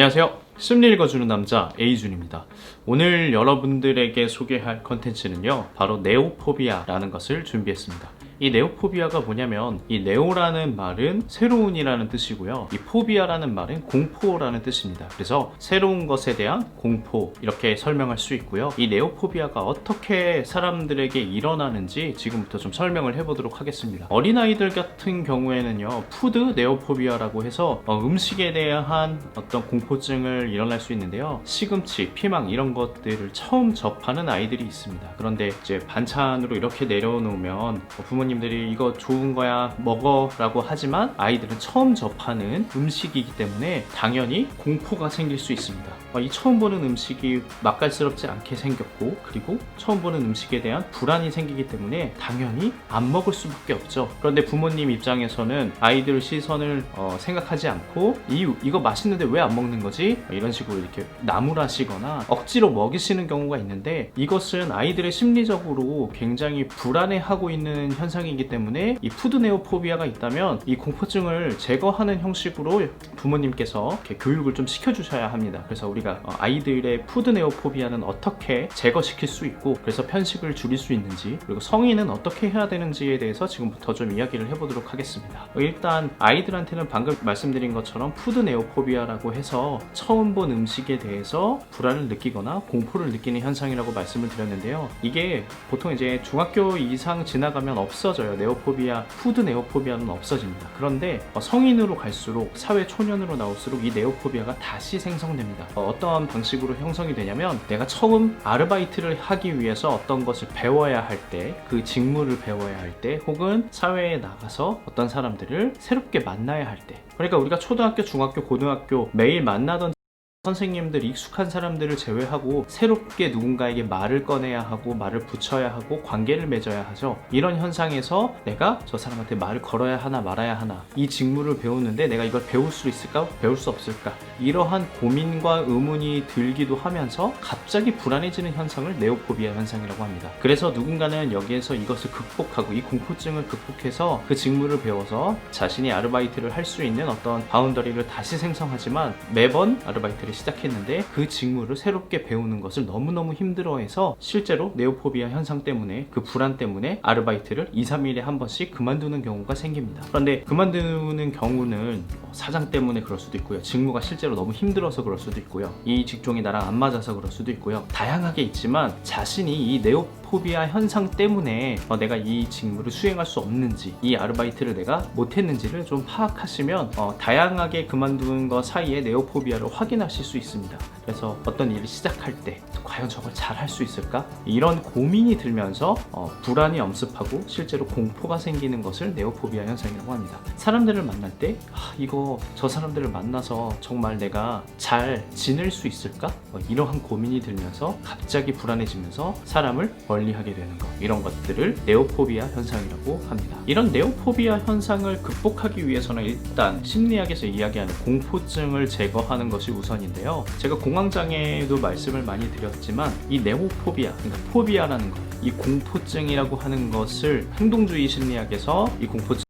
안녕하세요. 심리 읽어주는 남자 A준입니다. 오늘 여러분들에게 소개할 컨텐츠는요, 바로 네오포비아라는 것을 준비했습니다. 이 네오포비아가 뭐냐면, 이 네오라는 말은 새로운이라는 뜻이고요, 이 포비아라는 말은 공포라는 뜻입니다. 그래서 새로운 것에 대한 공포, 이렇게 설명할 수 있고요. 이 네오포비아가 어떻게 사람들에게 일어나는지 지금부터 좀 설명을 해보도록 하겠습니다. 어린아이들 같은 경우에는요, 푸드 네오포비아라고 해서 음식에 대한 어떤 공포증을 일어날 수 있는데요, 시금치, 피망 이런 것들을 처음 접하는 아이들이 있습니다. 그런데 이제 반찬으로 이렇게 내려놓으면 부모님들이 이거 좋은 거야 먹어 라고 하지만, 아이들은 처음 접하는 음식이기 때문에 당연히 공포가 생길 수 있습니다. 이 처음 보는 음식이 맛깔스럽지 않게 생겼고, 그리고 처음 보는 음식에 대한 불안이 생기기 때문에 당연히 안 먹을 수밖에 없죠. 그런데 부모님 입장에서는 아이들 시선을 생각하지 않고 이거 맛있는데 왜 안 먹는 거지? 이런 식으로 이렇게 나무라시거나 억지로 먹이시는 경우가 있는데, 이것은 아이들의 심리적으로 굉장히 불안해하고 있는 현상이기 때문에 이 푸드 네오포비아가 있다면 이 공포증을 제거하는 형식으로 부모님께서 이렇게 교육을 좀 시켜주셔야 합니다. 그래서 우리가 아이들의 푸드 네오포비아는 어떻게 제거시킬 수 있고, 그래서 편식을 줄일 수 있는지, 그리고 성인은 어떻게 해야 되는지에 대해서 지금부터 좀 이야기를 해보도록 하겠습니다. 일단 아이들한테는 방금 말씀드린 것처럼 푸드 네오포비아라고 해서 처음 본 음식에 대해서 불안을 느끼거나 공포를 느끼는 현상이라고 말씀을 드렸는데요, 이게 보통 이제 중학교 이상 지나가면 없어져요. 네오포비아, 푸드 네오포비아는 없어집니다. 그런데 성인으로 갈수록, 사회 초년으로 나올수록 이 네오포비아가 다시 생성됩니다. 어떠한 방식으로 형성이 되냐면, 내가 처음 아르바이트를 하기 위해서 어떤 것을 배워야 할 때, 그 직무를 배워야 할 때, 혹은 사회에 나가서 어떤 사람들을 새롭게 만나야 할 때, 그러니까 우리가 초등학교, 중학교, 고등학교 매일 만나던 선생님들, 익숙한 사람들을 제외하고 새롭게 누군가에게 말을 꺼내야 하고, 말을 붙여야 하고, 관계를 맺어야 하죠. 이런 현상에서 내가 저 사람한테 말을 걸어야 하나 말아야 하나, 이 직무를 배우는데 내가 이걸 배울 수 있을까? 배울 수 없을까? 이러한 고민과 의문이 들기도 하면서 갑자기 불안해지는 현상을 네오포비아 현상이라고 합니다. 그래서 누군가는 여기에서 이것을 극복하고, 이 공포증을 극복해서 그 직무를 배워서 자신이 아르바이트를 할 수 있는 어떤 바운더리를 다시 생성하지만, 매번 아르바이트를 시작했는데 그 직무를 새롭게 배우는 것을 너무너무 힘들어해서 실제로 네오포비아 현상 때문에, 그 불안 때문에 아르바이트를 2, 3일에 한 번씩 그만두는 경우가 생깁니다. 그런데 그만두는 경우는 사장 때문에 그럴 수도 있고요, 직무가 실제로 너무 힘들어서 그럴 수도 있고요, 이 직종이 나랑 안 맞아서 그럴 수도 있고요, 다양하게 있지만 자신이 이 네오포비아 현상 때문에 내가 이 직무를 수행할 수 없는지, 이 아르바이트를 내가 못했는지를 좀 파악하시면 다양하게 그만두는 것 사이에 네오포비아를 확인하실 수 있습니다. 그래서 어떤 일을 시작할 때 과연 저걸 잘 할 수 있을까? 이런 고민이 들면서 불안이 엄습하고 실제로 공포가 생기는 것을 네오포비아 현상이라고 합니다. 사람들을 만날 때 이거 저 사람들을 만나서 정말 내가 잘 지낼 수 있을까? 이러한 고민이 들면서 갑자기 불안해지면서 사람을 멀리하게 되는 것, 이런 것들을 네오포비아 현상이라고 합니다. 이런 네오포비아 현상을 극복하기 위해서는 일단 심리학에서 이야기하는 공포증을 제거하는 것이 우선인데요, 제가 공황장애도 말씀을 많이 드렸지만 이 네오포비아, 그러니까 포비아라는 것, 이 공포증이라고 하는 것을 행동주의 심리학에서 이 공포증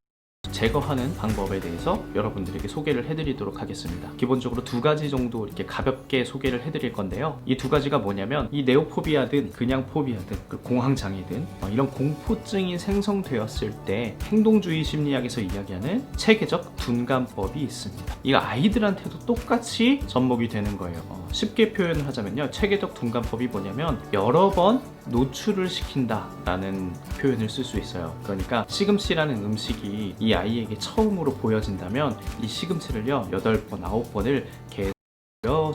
제거하는 방법에 대해서 여러분들에게 소개를 해드리도록 하겠습니다. 기본적으로 두 가지 정도 이렇게 가볍게 소개를 해드릴 건데요, 이 두 가지가 뭐냐면, 이 네오포비아든 그냥 포비아든 공황장애든 이런 공포증이 생성되었을 때 행동주의 심리학에서 이야기하는 체계적 둔감법이 있습니다. 이거 아이들한테도 똑같이 접목이 되는 거예요. 쉽게 표현을 하자면요, 체계적 둔감법이 뭐냐면 여러 번 노출을 시킨다 라는 표현을 쓸 수 있어요. 그러니까 시금치라는 음식이 이 아이에게 처음으로 보여진다면 이 시금치를요 8번, 9번을 계속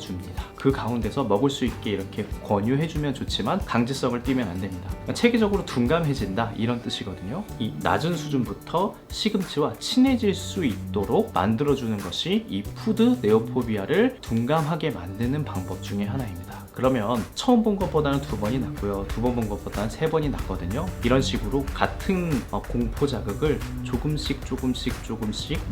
줍니다. 그 가운데서 먹을 수 있게 이렇게 권유해주면 좋지만 강제성을 띠면 안 됩니다. 그러니까 체계적으로 둔감해진다, 이런 뜻이거든요. 이 낮은 수준부터 시금치와 친해질 수 있도록 만들어주는 것이 이 푸드 네오포비아를 둔감하게 만드는 방법 중에 하나입니다. 그러면 처음 본 것보다는 2번이 낫고요. 2번 본 것보다는 3번이 낫거든요. 이런 식으로 같은 공포 자극을 조금씩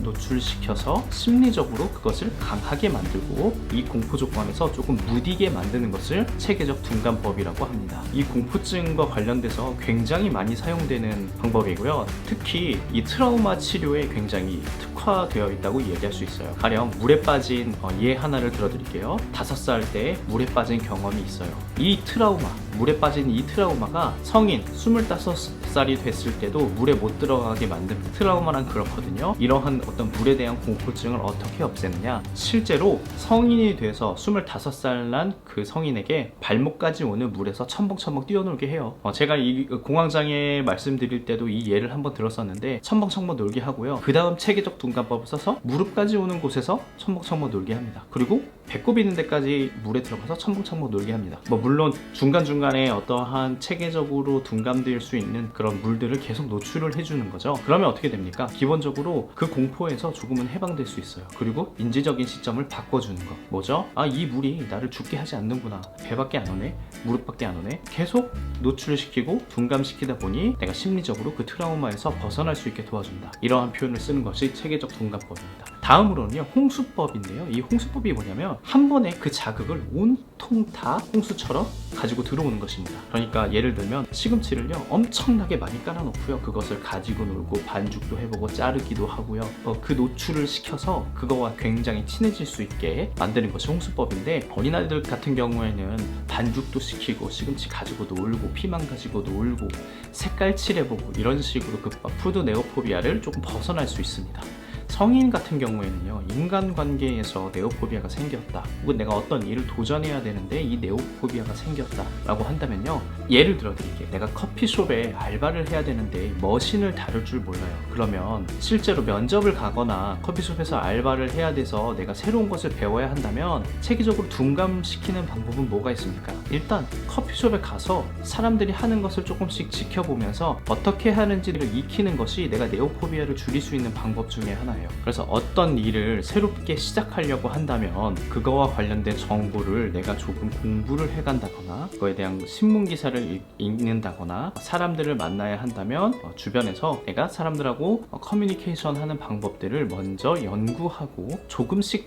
노출시켜서 심리적으로 그것을 강하게 만들고 이 공포 조건에서 조금 무디게 만드는 것을 체계적 둔감법이라고 합니다. 이 공포증과 관련돼서 굉장히 많이 사용되는 방법이고요. 특히 이 트라우마 치료에 굉장히 특화되어 있다고 얘기할 수 있어요. 가령 물에 빠진 예 하나를 들어드릴게요. 5살 때 물에 빠진 경험이 있어요. 이 트라우마, 물에 빠진 이 트라우마가 성인 25살이 됐을 때도 물에 못 들어가게 만든 트라우마란 그렇거든요. 이러한 어떤 물에 대한 공포증을 어떻게 없애느냐, 실제로 성인이 돼서 25살 난 그 성인에게 발목까지 오는 물에서 첨벙첨벙 뛰어놀게 해요. 제가 이 공황장애 말씀드릴 때도 이 예를 한번 들었었는데 첨벙첨벙 놀게 하고요. 그 다음 체계적 둔감법을 써서 무릎까지 오는 곳에서 첨벙첨벙 놀게 합니다. 그리고 배꼽 있는 데까지 물에 들어가서 첨벙첨벙 놀게 합니다. 물론 중간중간에 어떠한 체계적으로 둔감될 수 있는 그런 물들을 계속 노출을 해주는 거죠. 그러면 어떻게 됩니까? 기본적으로 그 공포에서 조금은 해방될 수 있어요. 그리고 인지적인 시점을 바꿔주는 거. 뭐죠? 이 물이 나를 죽게 하지 않는구나. 배밖에 안 오네? 무릎밖에 안 오네? 계속 노출을 시키고 둔감시키다 보니 내가 심리적으로 그 트라우마에서 벗어날 수 있게 도와준다. 이러한 표현을 쓰는 것이 체계적 둔감법입니다. 다음으로는요, 홍수법인데요. 이 홍수법이 뭐냐면 한 번에 그 자극을 온통 다 홍수처럼 가지고 들어오는 것입니다. 그러니까 예를 들면 시금치를요 엄청나게 많이 깔아놓고요, 그것을 가지고 놀고 반죽도 해보고 자르기도 하고요, 그 노출을 시켜서 그거와 굉장히 친해질 수 있게 만드는 것이 홍수법인데, 어린아이들 같은 경우에는 반죽도 시키고 시금치 가지고 놀고 피망 가지고 놀고 색깔 칠해보고 이런 식으로 그 푸드 네오포비아를 조금 벗어날 수 있습니다. 성인 같은 경우에는요, 인간관계에서 네오포비아가 생겼다, 혹은 내가 어떤 일을 도전해야 되는데 이 네오포비아가 생겼다 라고 한다면요, 예를 들어 드릴게요. 내가 커피숍에 알바를 해야 되는데 머신을 다룰 줄 몰라요. 그러면 실제로 면접을 가거나 커피숍에서 알바를 해야 돼서 내가 새로운 것을 배워야 한다면 체계적으로 둔감시키는 방법은 뭐가 있습니까? 일단 커피숍에 가서 사람들이 하는 것을 조금씩 지켜보면서 어떻게 하는지를 익히는 것이 내가 네오포비아를 줄일 수 있는 방법 중에 하나예요. 그래서 어떤 일을 새롭게 시작하려고 한다면 그거와 관련된 정보를 내가 조금 공부를 해간다거나, 그거에 대한 신문 기사를 읽는다거나, 사람들을 만나야 한다면 주변에서 내가 사람들하고 커뮤니케이션 하는 방법들을 먼저 연구하고 조금씩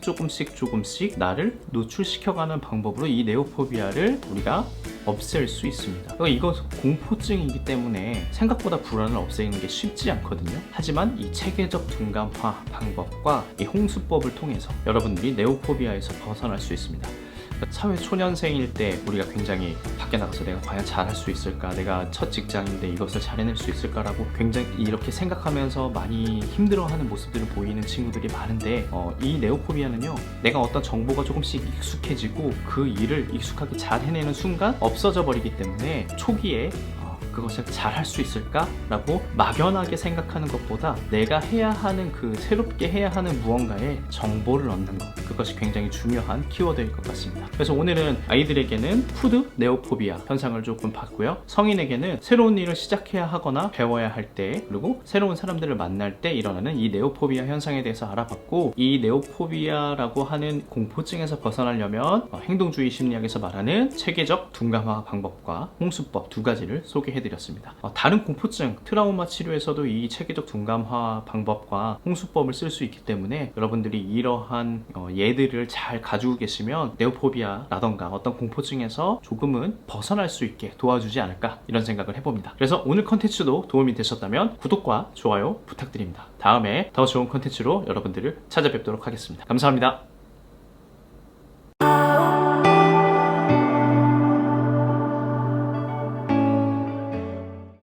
나를 노출시켜가는 방법으로 이 네오포비아를 우리가 없앨 수 있습니다. 이거 공포증이기 때문에 생각보다 불안을 없애는 게 쉽지 않거든요. 하지만 이 체계적 둔감화 방법과 이 홍수법을 통해서 여러분들이 네오포비아에서 벗어날 수 있습니다. 사회 초년생일 때 우리가 굉장히 밖에 나가서 내가 과연 잘할 수 있을까, 내가 첫 직장인데 이것을 잘 해낼 수 있을까라고 굉장히 이렇게 생각하면서 많이 힘들어하는 모습들을 보이는 친구들이 많은데, 이 네오포비아는요, 내가 어떤 정보가 조금씩 익숙해지고 그 일을 익숙하게 잘 해내는 순간 없어져 버리기 때문에 초기에 그것을 잘 할 수 있을까? 라고 막연하게 생각하는 것보다 내가 해야 하는, 그 새롭게 해야 하는 무언가에 정보를 얻는 것, 그것이 굉장히 중요한 키워드일 것 같습니다. 그래서 오늘은 아이들에게는 푸드 네오포비아 현상을 조금 봤고요, 성인에게는 새로운 일을 시작해야 하거나 배워야 할 때, 그리고 새로운 사람들을 만날 때 일어나는 이 네오포비아 현상에 대해서 알아봤고, 이 네오포비아라고 하는 공포증에서 벗어나려면 행동주의 심리학에서 말하는 체계적 둔감화 방법과 홍수법 2가지를 소개해드렸습니다. 다른 공포증, 트라우마 치료에서도 이 체계적 둔감화 방법과 홍수법을 쓸 수 있기 때문에 여러분들이 이러한 예들을 잘 가지고 계시면 네오포비아라던가 어떤 공포증에서 조금은 벗어날 수 있게 도와주지 않을까, 이런 생각을 해봅니다. 그래서 오늘 컨텐츠도 도움이 되셨다면 구독과 좋아요 부탁드립니다. 다음에 더 좋은 컨텐츠로 여러분들을 찾아뵙도록 하겠습니다. 감사합니다.